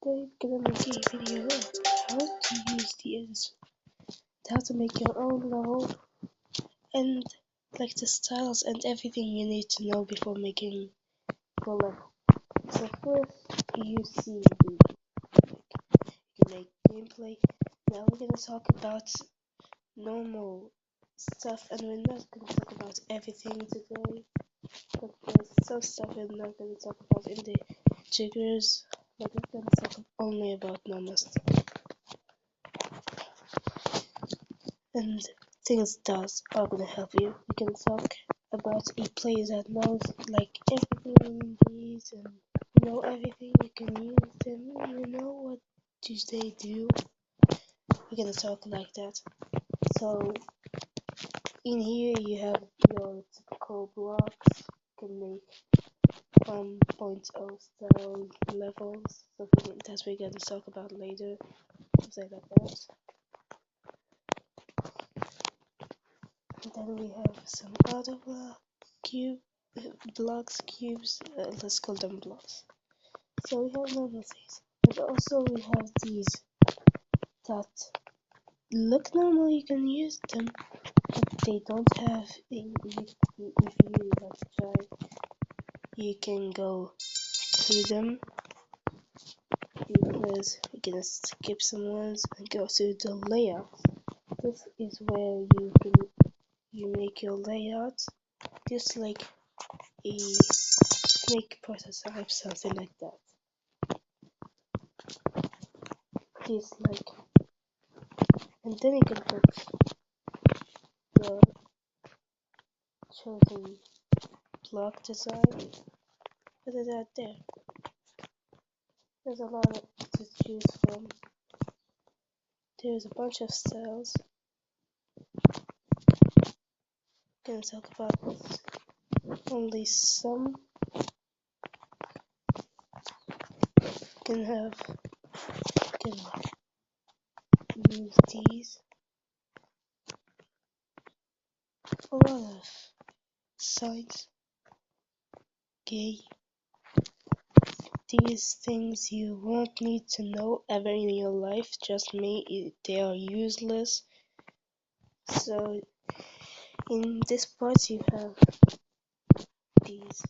Today I'm gonna make a video of how to use these, how to make your own level, and like the styles and everything you need to know before making your level. So first you see you can make gameplay. Now we're gonna talk about normal stuff, and we're not gonna talk about everything today, but there's some stuff we're not gonna talk about in the triggers. But we're gonna talk only about normal stuff. And things that are gonna help you. You can talk about a player that knows like everything in these and you know everything. You can use them. You know what do they do. We're gonna talk like that. So in here you have your typical blocks. You can make 1.0 style levels. Something that we're gonna talk about later. Something like that. And then we have some other blocks, cubes, let's call them blocks. So we have normal things, but also we have these that look normal, you can use them, but they don't have, if you like to try, you can go through them, because you can skip some ones and go to the layout. This is where you make your layout, just like a snake prototype, something like that. Just like, and then you can put the chosen block design, put it out there. There's a lot to choose from. There's a bunch of styles. I'm gonna talk about only some. Can use these. A lot of sites. Gay. These things you won't need to know ever in your life. Just me, they are useless. So in this part you have these.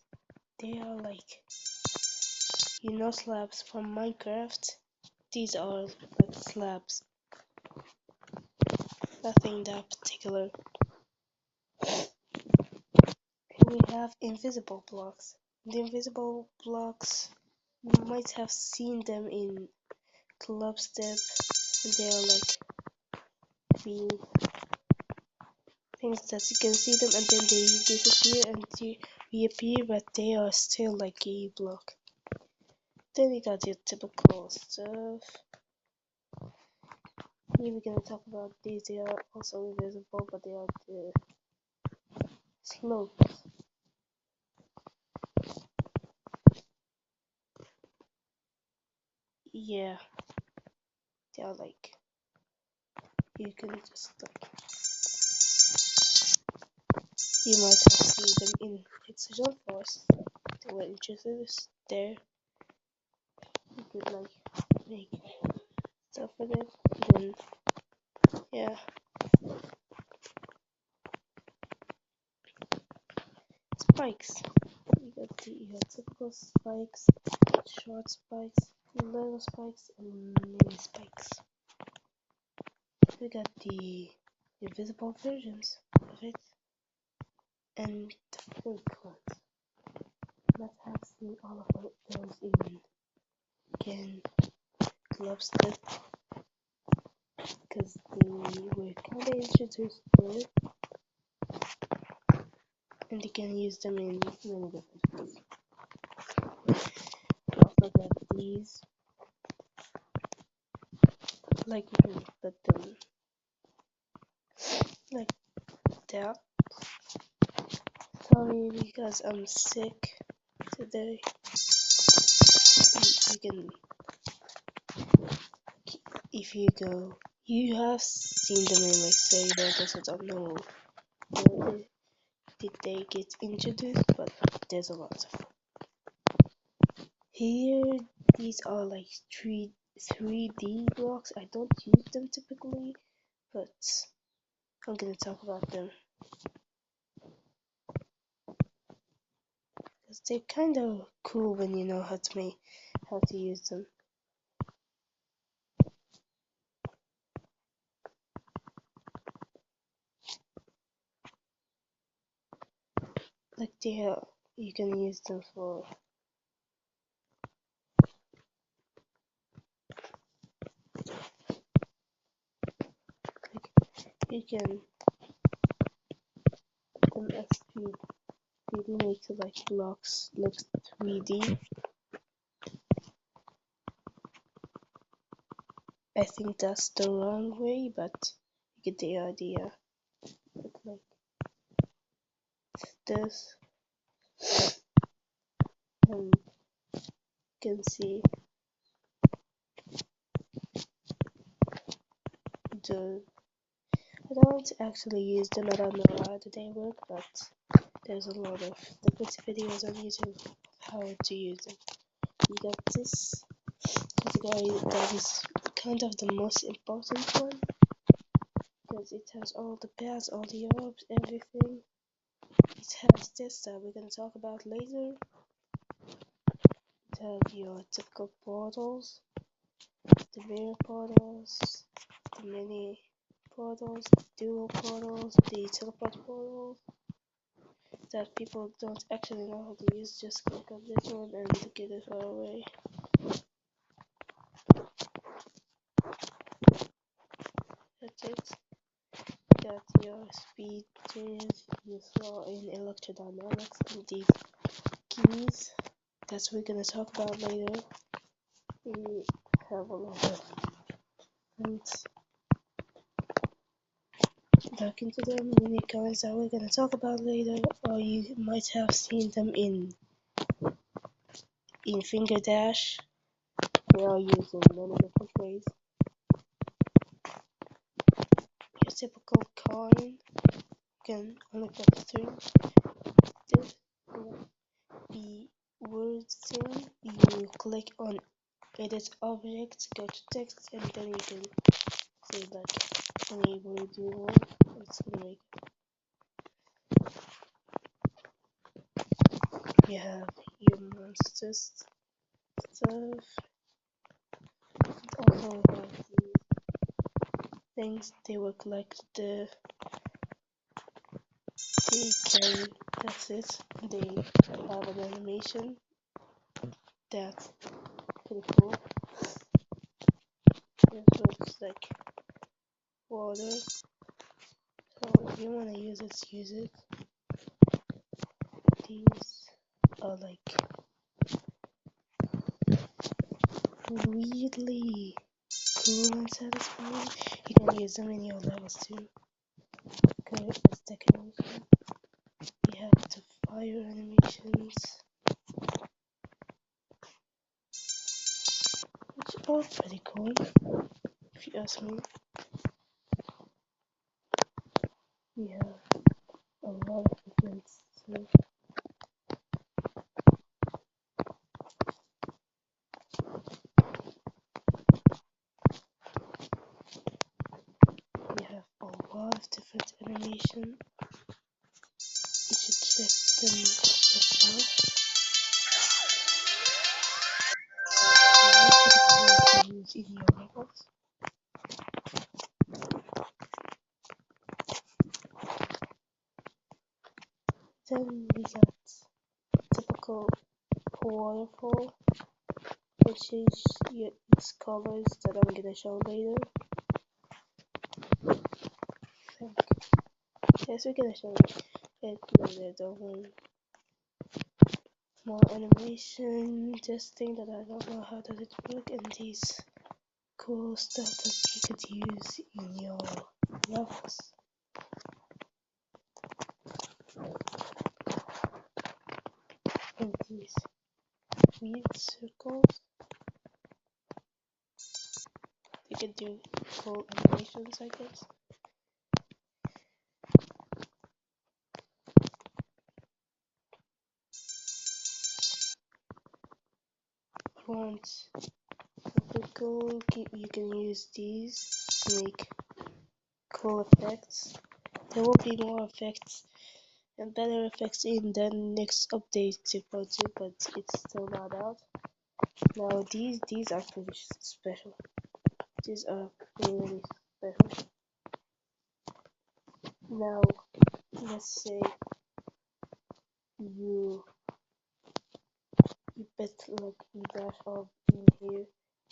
They are like, you know, slabs from Minecraft. These are like slabs. Nothing that particular. We have invisible blocks. The invisible blocks, you might have seen them in Club Step. They are like green things that you can see them and then they disappear and they reappear, but they are still like a block. Then you got your typical stuff. Here we're gonna talk about these. They are also invisible, but they are the slopes. Yeah, they are like, you can just like, you might have seen them in Oxygen Force. They were introduced there. You could like make stuff with it. Then yeah. Spikes. You got typical spikes, short spikes, little spikes, and mini spikes. We got the invisible versions of it, and the fake ones. Not have seen all of those in Ken Club Step, because they were kinda introduced there, and you can use them in many different ways. We also got these, like you can put them like that. Sorry because I'm sick today. You can, if you go, you have seen them in like say because I don't know where did they get introduced, but there's a lot of them. Here these are like 3D blocks. I don't use them typically, but I'm gonna talk about them because they're kind of cool when you know how to use them. Like you can use them for you can put them as 3D make it like blocks looks 3D. I think that's the wrong way, but you get the idea. Look like this, and you can see I don't actually use them. I don't know how they work, but there's a lot of different videos on YouTube of how to use them. You got this category that is kind of the most important one because it has all the paths, all the orbs, everything. It has this that we're gonna talk about later. It has your typical portals, the mirror portals, the mini portals, the dual portals, the teleport portals that people don't actually know how to use. Just click on this one and get it far away. That's it. Got your speed change you saw in electrodynamics and these keys that we're gonna talk about later. We have a lot of things back into them mini coins that we're gonna talk about later, or you might have seen them in Finger Dash. They are used in many different ways. Your typical coin can only put 3. This the word thing, you click on edit object, go to text, and then you can say like any word you want. It's gonna make you have your monsters stuff. Also have these things, they work like they can, that's it, they have an animation that's pretty cool. This looks like water, so if you want to use it. These are like weirdly cool and satisfying. You can use them in your levels too. Good as decoration. You have the fire animations, which are pretty cool, if you ask me. We have a lot of different stuff. We have a lot of different animation. You should check them yourself. To use in your levels. Then we got typical waterfall, which is its colors that I'm gonna show later. Yes, we're gonna show it later. Don't worry. More animation, this thing that I don't know how does it work, and these cool stuff that you could use in your levels. And these weird circles. You could do cool animations, I guess. want something cool, you can use these to make cool effects. There will be more effects and better effects in the next update 2.2, but it's still not out. Now these are pretty special. These are really special. Now let's say you put like a dash of in here,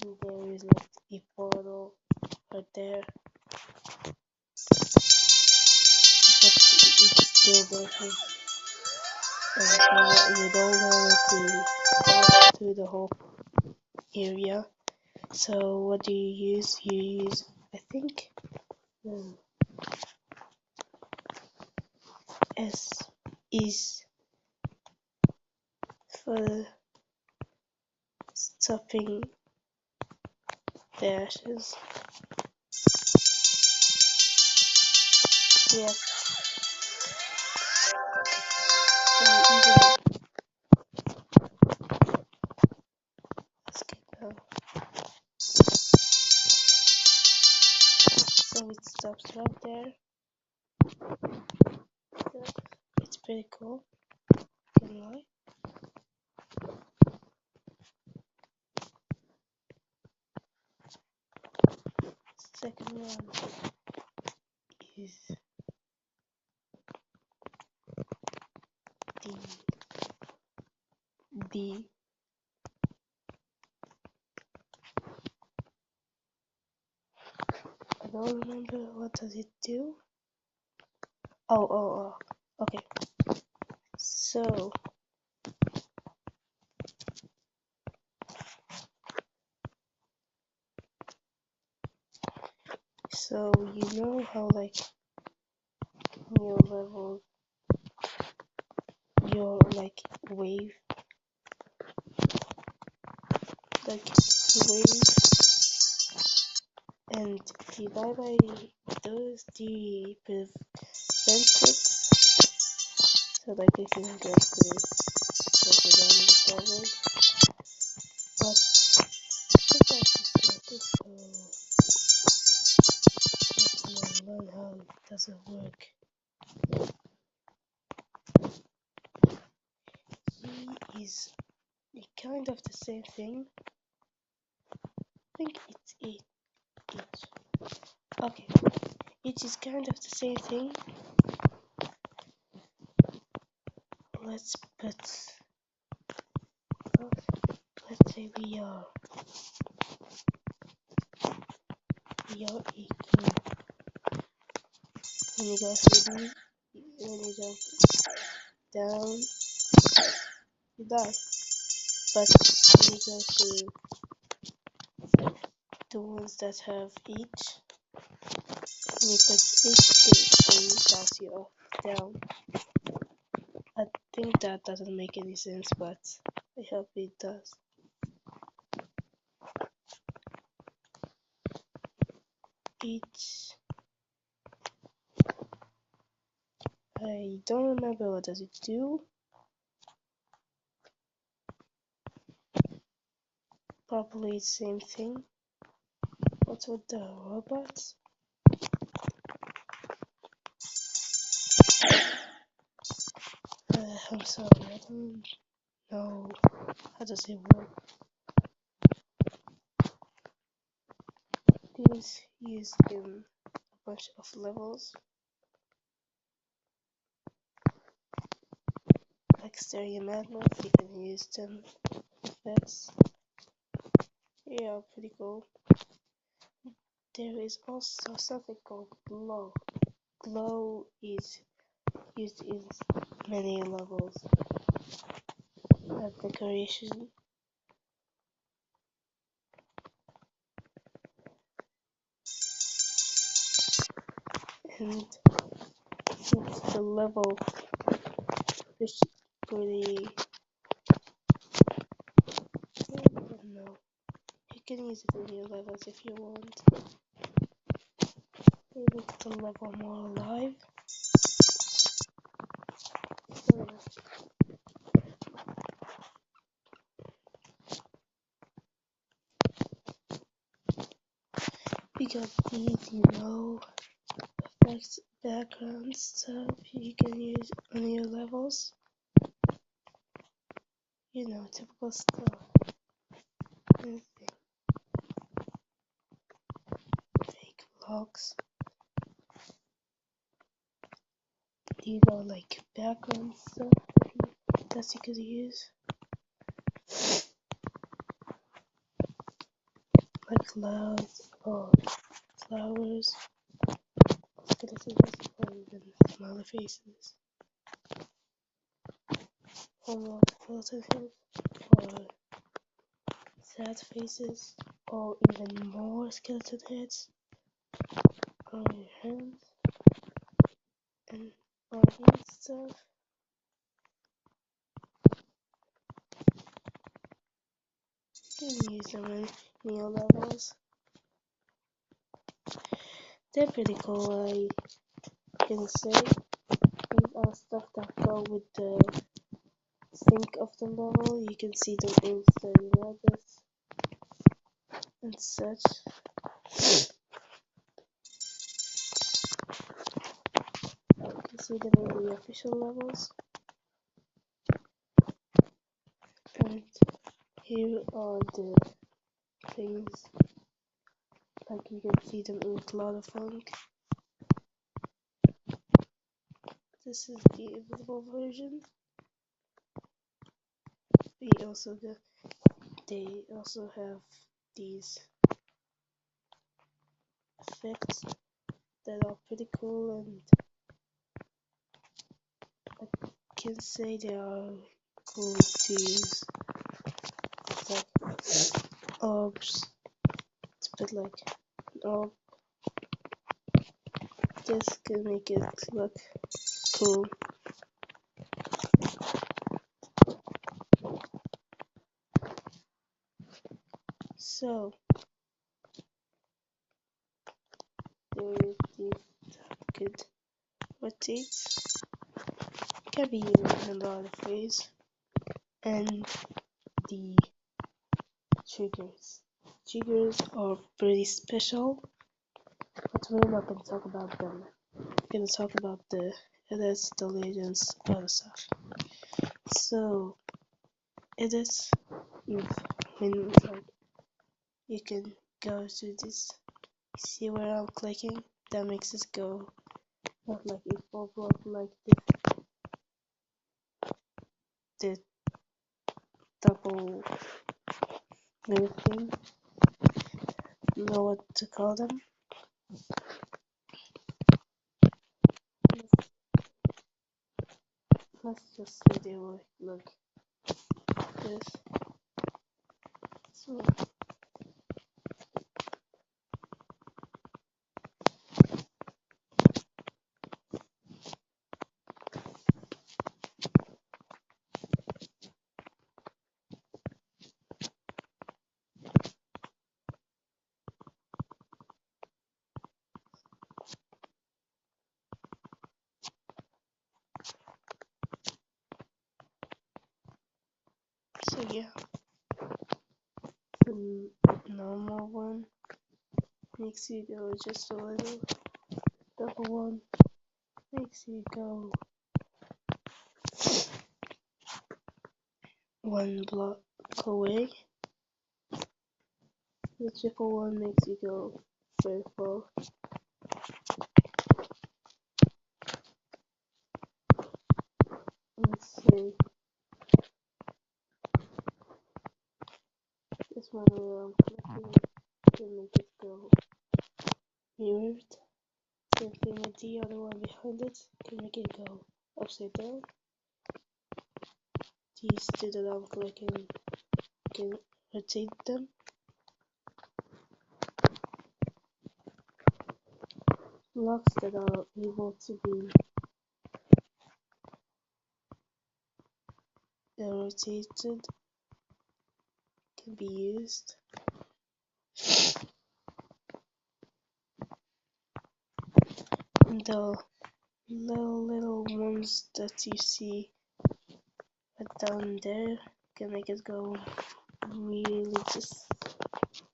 and there is like a portal right there, but it's still working. And you don't want to go through the whole area. So what do you use? You use, I think, S is for stopping dashes. Yes. Skip now. So it stops right there. It's pretty cool. Can't lie. Second one is D. I don't remember what does it do. Oh. Okay. So you know how like your level, your like wave, like wave, and if you die by those, the prevent it, so like you can go through down the server. But I think I should get this, so let's learn how does it work. He is kind of the same thing. I think it's each. Okay, it is kind of the same thing. Let's say we are a king. When you go through these, when you jump down, you die. But when you go through the ones that have each, when you put each, they bounce you up, down. I think that doesn't make any sense, but I hope it does. Each, I don't remember what does it do. Probably the same thing. What's with the robots? I'm sorry, I don't know how does it work. These used in a bunch of levels, like Stereo Madness. You can use them effects. Yeah, pretty cool. There is also something called glow. Glow is used in many levels of decoration. And since the level is pretty, I don't know. You can use it in your levels if you want. Maybe it's a level more alive. We got these, effects, background stuff you can use on your levels. Typical stuff. Anything. Fake blocks. These are like background stuff that you could use. Like clouds or flowers, skeletons, or even smaller faces. Or more skeleton heads, or sad faces, or even more skeleton heads on your hands, and all that stuff. You can use them in your levels. They're pretty cool, I can say. These are stuff that go with the sync of the level. You can see them in study levels and such. You can see them in the official levels. And here are the things, like you can see them in Cloud of Funk. This is the invisible version. They also have these effects that are pretty cool, and I can say they are cool to use. Like orbs, to put like an orb. This can make it look cool. So there is this that could rotate. Can be used in a lot of ways. And the triggers. Triggers are pretty special, but we're not going to talk about them. We're going to talk about the edits, the legends, other stuff. So, edits, you can go to this. See where I'm clicking? That makes it go not like a full block like the double little thing. Know what to call them? Let's just say they will look this. So yeah, the normal one makes you go just a little. Double one makes you go one block away. The triple one makes you go very far. Let's see. This one where I'm clicking can make it go mirrored. Same thing with the other one behind it, can make it go upside down. These two that I'm clicking can rotate them. Blocks that are able to be rotated can be used. And the little ones that you see down there can make it go really just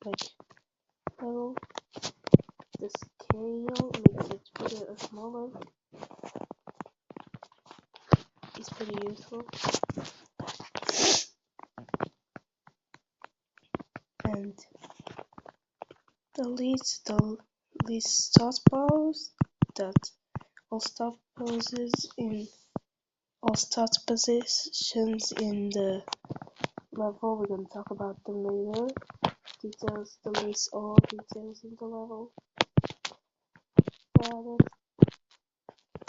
like level. useful. And delete start pose, that all start poses in all start positions in the level. We're going to talk about them later. Details, deletes all details in the level.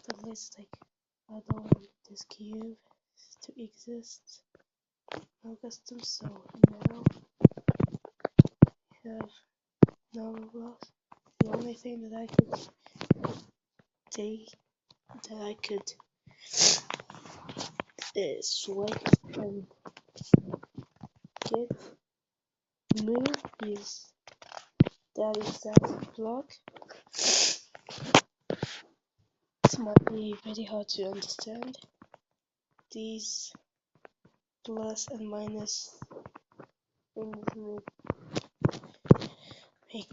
Deletes, like, I don't want this cube to exist. No custom, so now we have no blocks. The only thing that I could take, that I could swipe and get move is that exact block. This might be very hard to understand. These plus and minus things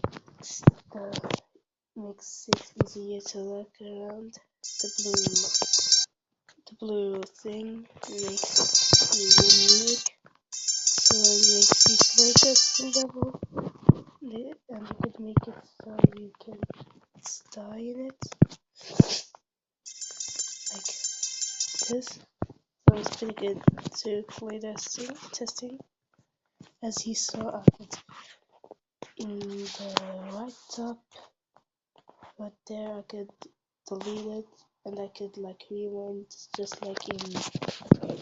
makes it easier to look around. The blue thing makes you unique, so it makes you play custom level, and you could make it so you can style in it, like this. So it's pretty good to play testing. As you saw, I could in the right top, but there I could delete it, and I could like rewind just like in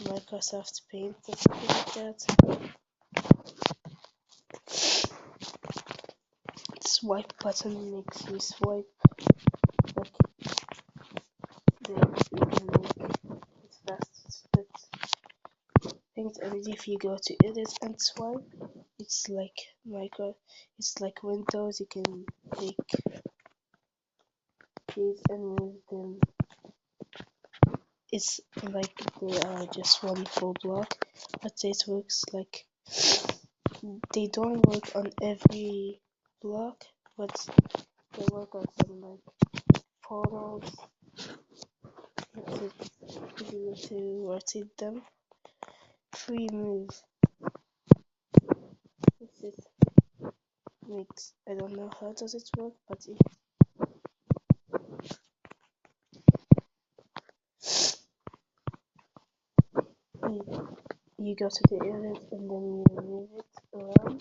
Microsoft Paint or something like that. Swipe button makes you swipe like this. You can make it fast with things, and if you go to edit and swipe, it's like Windows. You can take these and move them. It's like they are just one full block, but it works like they don't work on every block, but they work on some like portals. It's easier to rotate them. Free move. This makes, I don't know how does it work, but you go to the edit and then you move it around.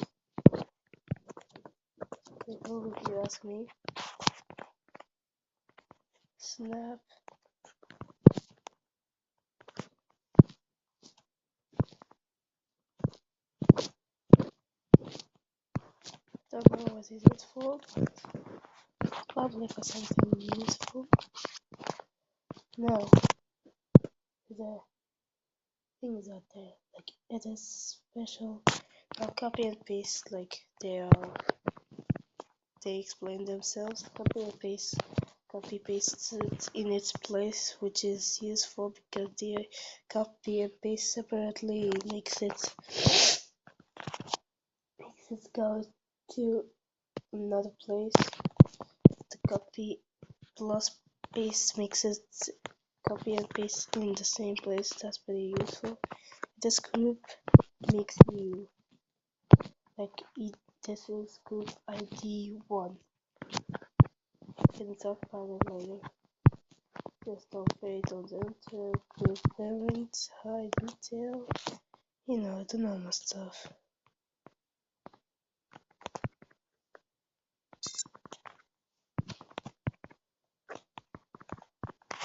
Who would you ask me? Snap. Don't know what is it for. Probably for something useful. No, the things out there, like it is special. Now copy and paste, like they explain themselves. Copy paste it in its place, which is useful because the copy and paste separately makes it go to another place. The copy plus paste makes it copy and paste in the same place. That's pretty useful. This group makes you like this is group ID 1. Can talk about it later. Just don't wait on the enter, group parents, hide detail, you know, the normal stuff.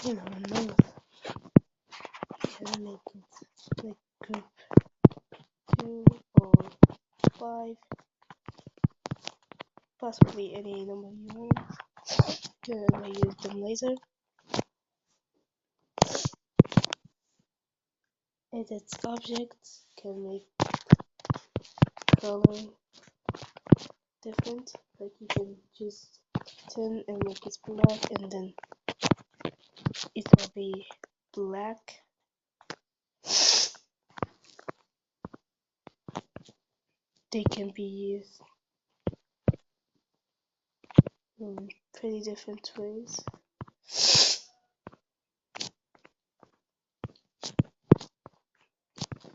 You know, normal. Can make it like group 2 or 5, possibly any number you want. I use them later. Edit objects, can make color different, like you can choose 10 and make it black, and then it will be black. They can be used in pretty different ways.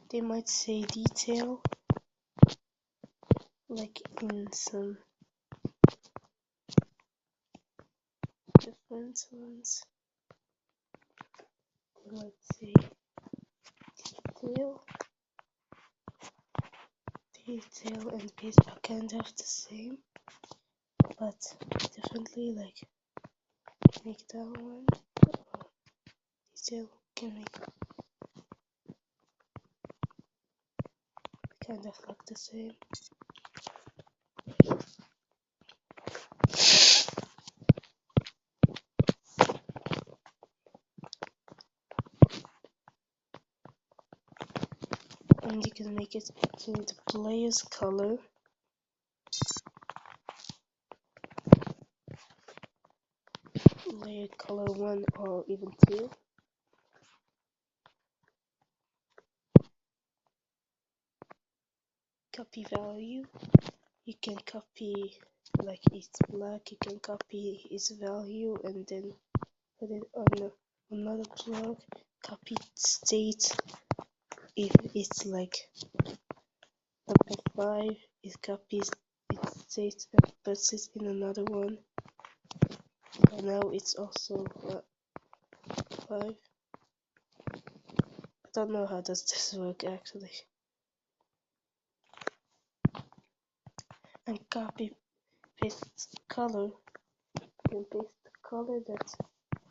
they might say detail, like in some different ones. They might say detail and base are kind of the same, but differently. Like make that one detail can make kind of like the same. And you can make it to the player's color. Layer color 1 or even 2. Copy value. You can copy, like it's black, you can copy its value and then put it on another plug. Copy state. If it's like number 5, it copies its state and puts it in another one. And now it's also 5. I don't know how does this work actually. And copy paste color. You can paste the color that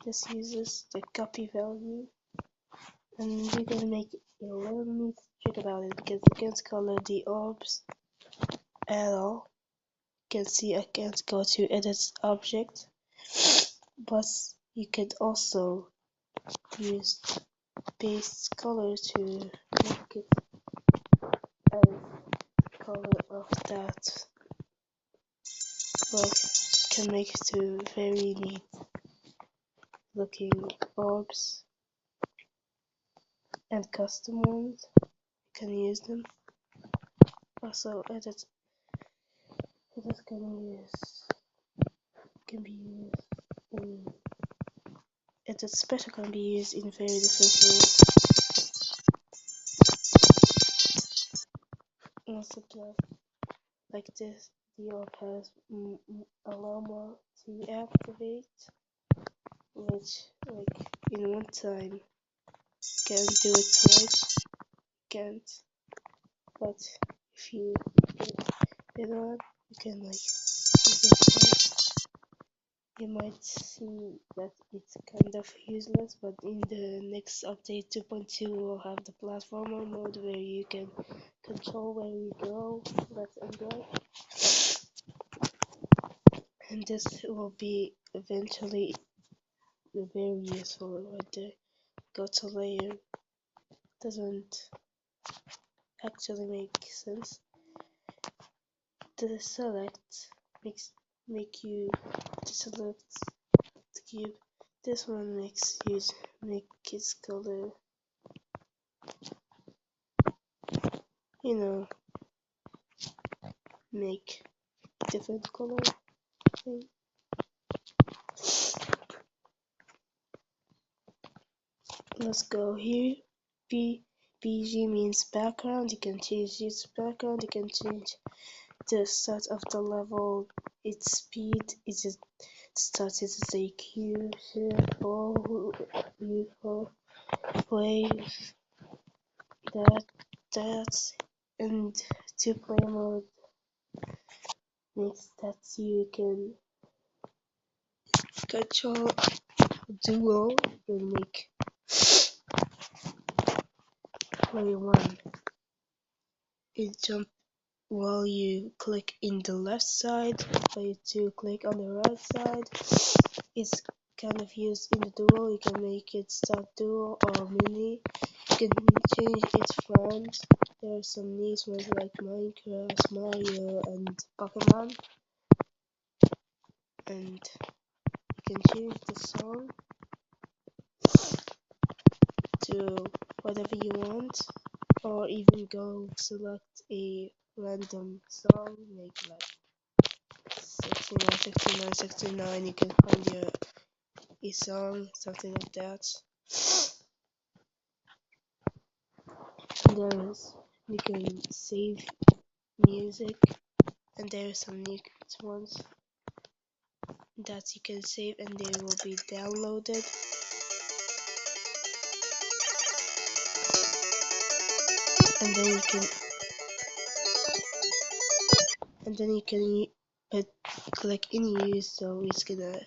this uses the copy value, and you're gonna make a little neat trick about it because you can't color the orbs at all. You can see I can't go to edit object, but you could also use paste color to make it as color of that block. Can make it to very neat looking orbs and custom ones. You can use them. Also edit can be used in edit special can be used in very different ways. Also like this, the orb has allow more to activate, which like in one time you can do it twice, you can't, but if you get it on, you can like use it twice. You might see that it's kind of useless, but in the next update 2.2 we'll have the platformer mode where you can control where you go, left and right. And this will be eventually very useful right there. Go to layer. Doesn't actually make sense. The select make you deselect the cube. This one makes make its color, you know, make different color thing. Let's go here. BG means background. You can change its background. You can change the start of the level, its speed. Is it started as a Q, shift, O, U, O, wave, that, and to play mode makes that you can control duo and make play 1. It jump while you click in the left side, play 2 click on the right side. It's kind of used in the duo. You can make it start duo or mini. You can change its friends. There are some neat ones like Minecraft, Mario, and Pokemon. And you can change the song to whatever you want, or even go select a random song, make like 69. You can find a song, something like that. And you can save music, and there are some new ones that you can save and they will be downloaded. And then you can click in use, so it's gonna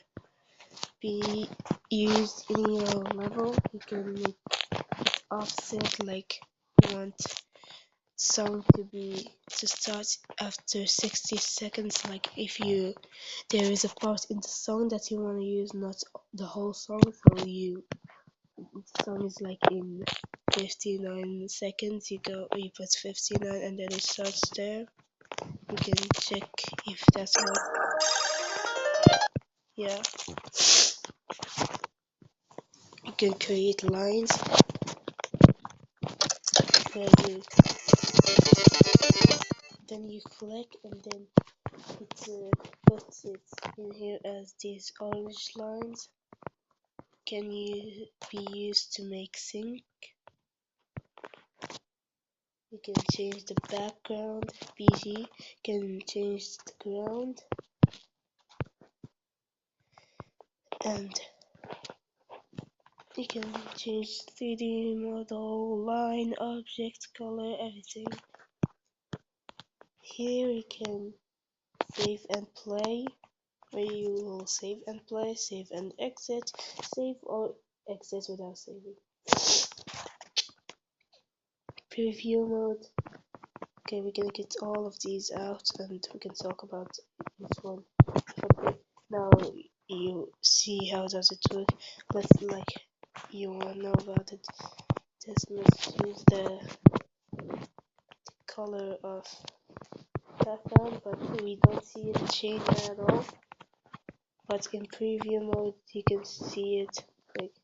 be used in your level. You can make it offset, like you want song to start after 60 seconds. Like if there is a part in the song that you want to use, not the whole song, so the song is like in 59 seconds, you put 59 and then it starts there. You can check if that's right. Yeah, you can create lines where then you click, and then it puts it in here as these orange lines. Can be used to make sync. You can change the background. BG can change the ground, and you can change 3D model, line, object, color, everything. Here you can save and play, where you will save and play, save and exit, save or exit without saving. Preview mode. Okay, we're gonna get all of these out and we can talk about each one. Okay, now you see how does it work. Let's you wanna know about it. Just let's use the color of background, but we don't see it change at all. But in preview mode you can see it like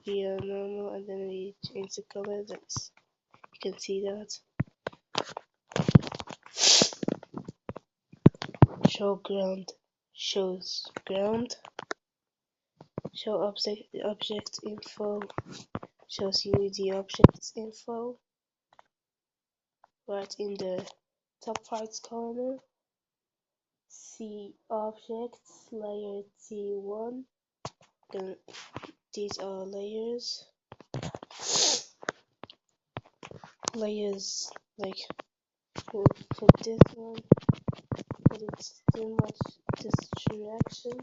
here normal, and then we change the color. You can see that. Show ground shows ground. Show object info shows you the object's info right in the top right corner. See objects layer T1. These are layers. Layers like for this one, but it's too much distraction.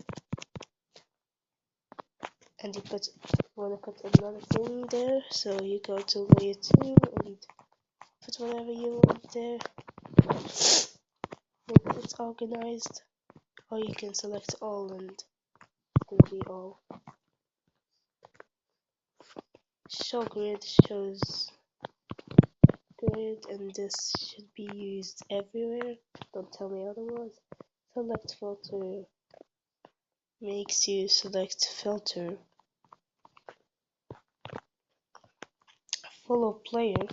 And you wanna put another thing there, so you go to layer 2 and put whatever you want there. Make it organized, or you can select all and it will be all. Show grid shows grid, and this should be used everywhere. Don't tell me otherwise. Select filter makes you select filter. Follow player.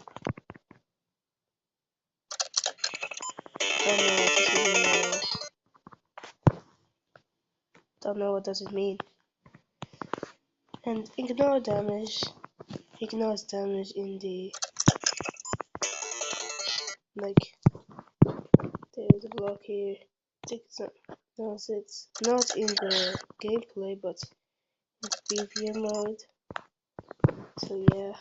Don't know what does it mean. And ignore damage. Ignores damage in the there's a block here. It's not in the gameplay, but in the preview mode. So yeah,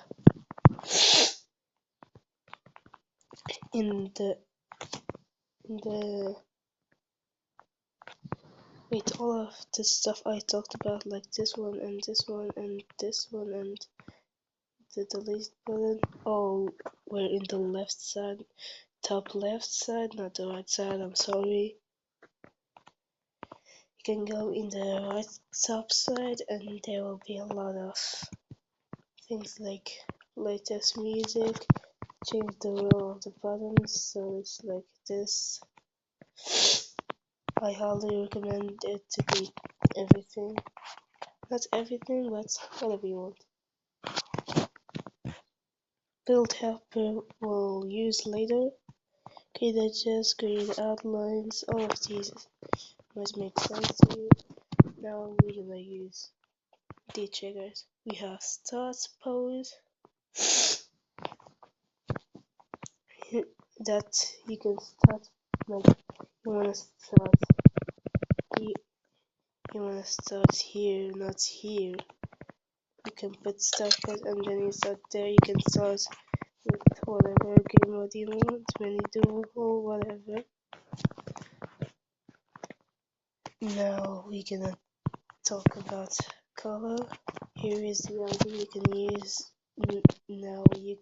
in the with all of the stuff I talked about, like this one and this one and this one and the delete button, all were in the left side, top left side, not the right side. I'm sorry. You can go in the right top side, and there will be a lot of things like latest music. Change the row of the buttons so it's like this. I highly recommend it to be everything. Not everything, but whatever you want. Build helper we'll use later. Create edges, create outlines, all of these must make sense to you. Now we're gonna use the triggers. We have start pose, that you can start like you wanna start you, you wanna start here, not here. You can put start point and then you start there. You can start with whatever game mode you want, many duo or whatever. Now we're gonna talk about color. Here is the ID you can use. Now you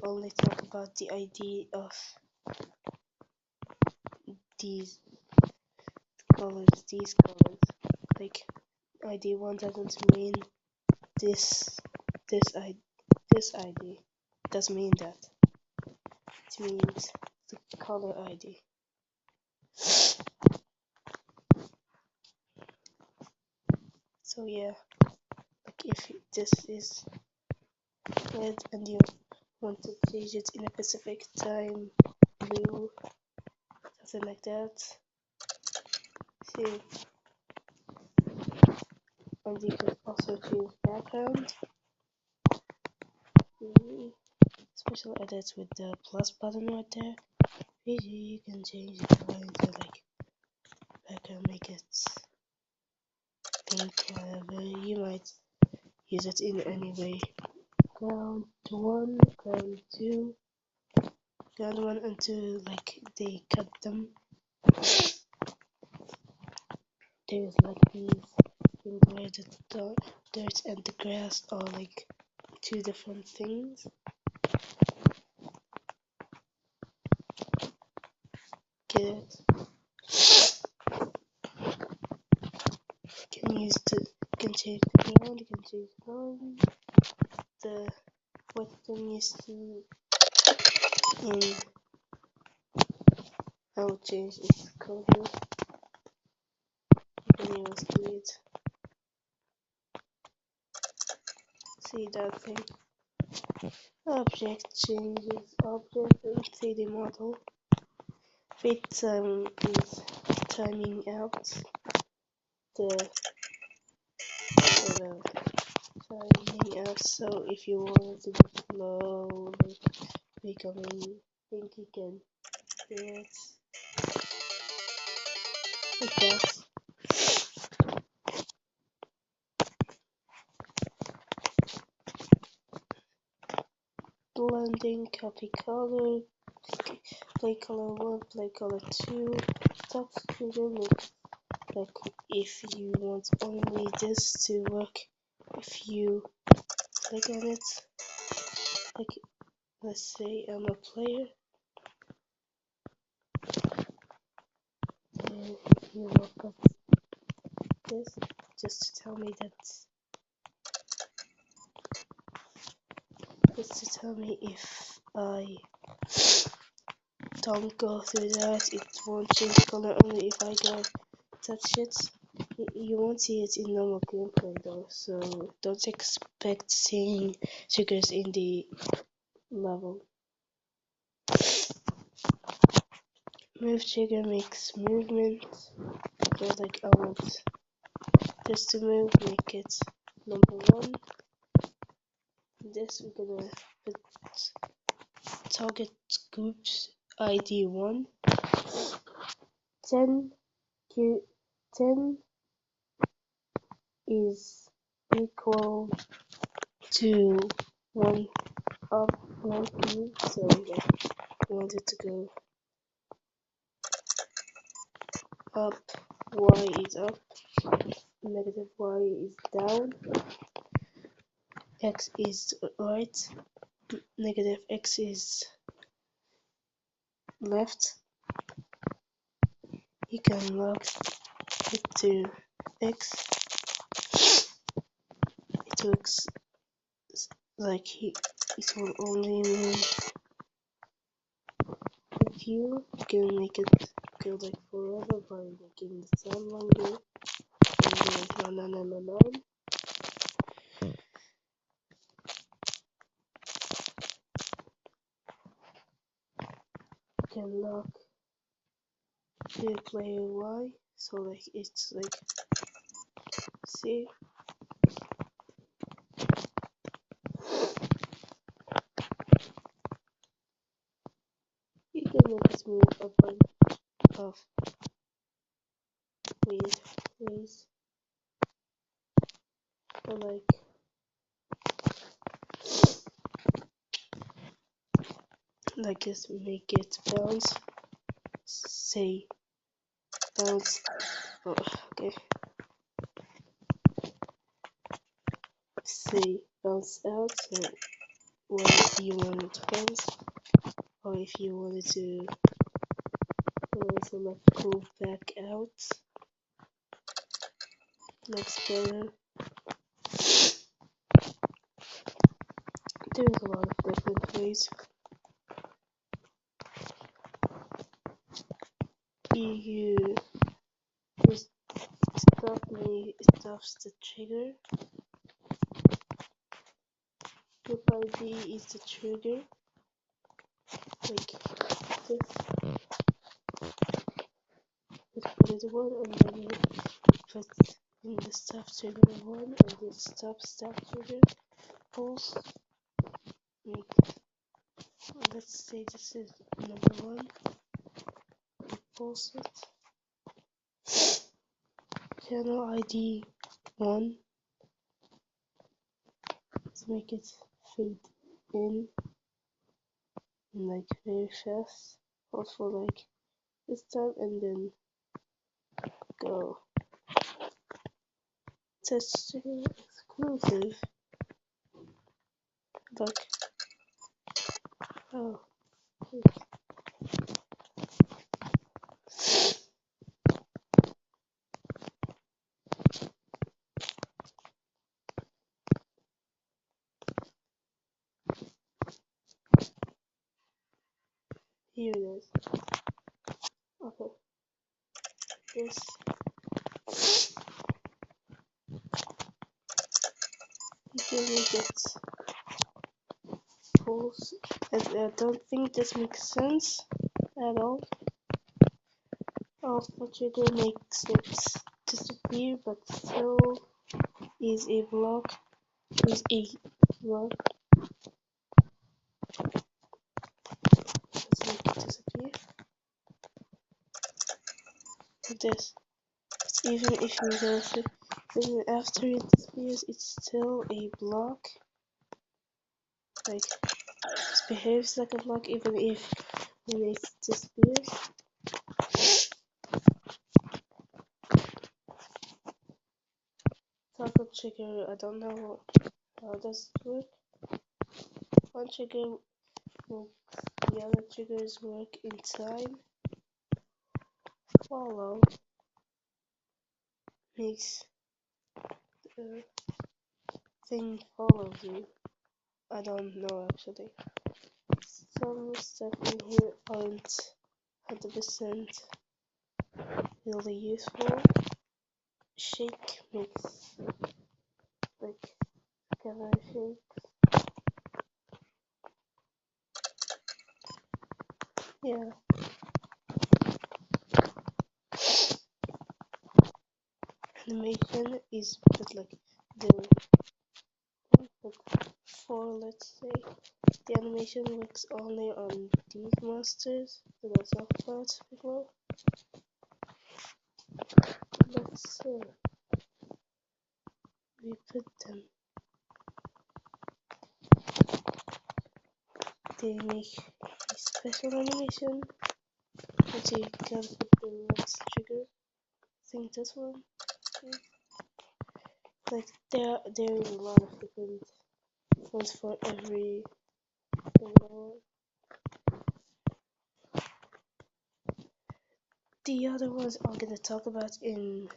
only talk about the ID of these colors. Like ID 1 doesn't mean this ID. Doesn't mean that. It means the color ID. So yeah, like if this is red and you want to change it in a specific time, blue, something like that. See, and you can also choose background. Special edits with the plus button right there. You can change the color into like background, make it pink, whatever. You might use it in any way. Ground 1, ground 2, ground 1 and 2, like they cut them. There's like these things where the dirt and the grass are like two different things. Get it? You can change the ground, you can change the color. The what thing used to in I will change its color. Then you must do it. See that thing? Object changes object and 3D model. Fit time is timing out the timing out. So if you want to be slow, becoming think you can do it like that. Blending, copy color, play color 1, play color 2, touch trigger mix. Like if you want only this to work, if you click on it, like let's say I'm a player, and if you look up this, just to tell me if I don't go through that, it won't change color. Only if I go touch it. You won't see it in normal gameplay though, so don't expect seeing triggers in the level. Move trigger makes movement. So like I want this to move, make it number 1. This we're gonna put target groups ID 1. 10 is equal to 1 up 1 Q, so yeah, we want it to go up, Y is up, negative Y is down, X is right, negative X is left. You can lock it to X. It looks like it will only move if you can make it go like forever by making the time longer. And no. You can lock the player Y, so like it's like see. You a bunch of ways or like just make it bounce. Say bounce. Oh, okay. Say bounce out. So what you want it to bounce, or if you wanted to like go back out. Looks better. There's a lot of different ways. You just stops the trigger. Group ID is the trigger. Like this. Just put it 1 and then you put in the stop trigger 1 and then stop trigger pulse. Let's say this is number 1. You pulse it. Channel ID 1. Let's make it fade in like very fast. Hold for like this time and then go. Test trigger exclusive. Like, oh, here it is. Okay, this. You can make it pulse. I don't think this makes sense at all. Alpha trigger makes it disappear, but still is a block. Let's make it disappear. Like this. Even if you go through, even after it disappears, it's still a block. Like, it behaves like a block even if when it disappears. Toggle trigger, I don't know how does it work. One trigger works, the other triggers work in time. Follow makes the thing follow you. I don't know actually. Some stuff in here aren't 100% really useful. Shake makes like camera shakes. Yeah. Animation is but like the but for let's say the animation works only on these monsters that I talked about before. Let's we put them. They make a special animation, but you can put the next trigger. I think this one. Like there is a lot of different ones for every single one. The other ones I'm gonna talk about in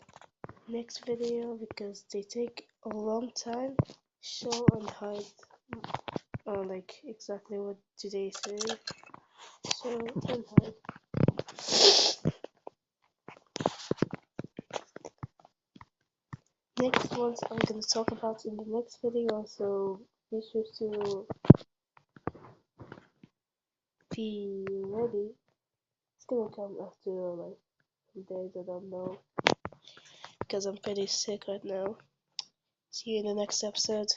next video because they take a long time. Show and hide, like exactly what do they say. Show and hide. Next ones I'm gonna talk about in the next video, so be sure to be ready. It's gonna come after like some days, I don't know, because I'm pretty sick right now. See you in the next episode.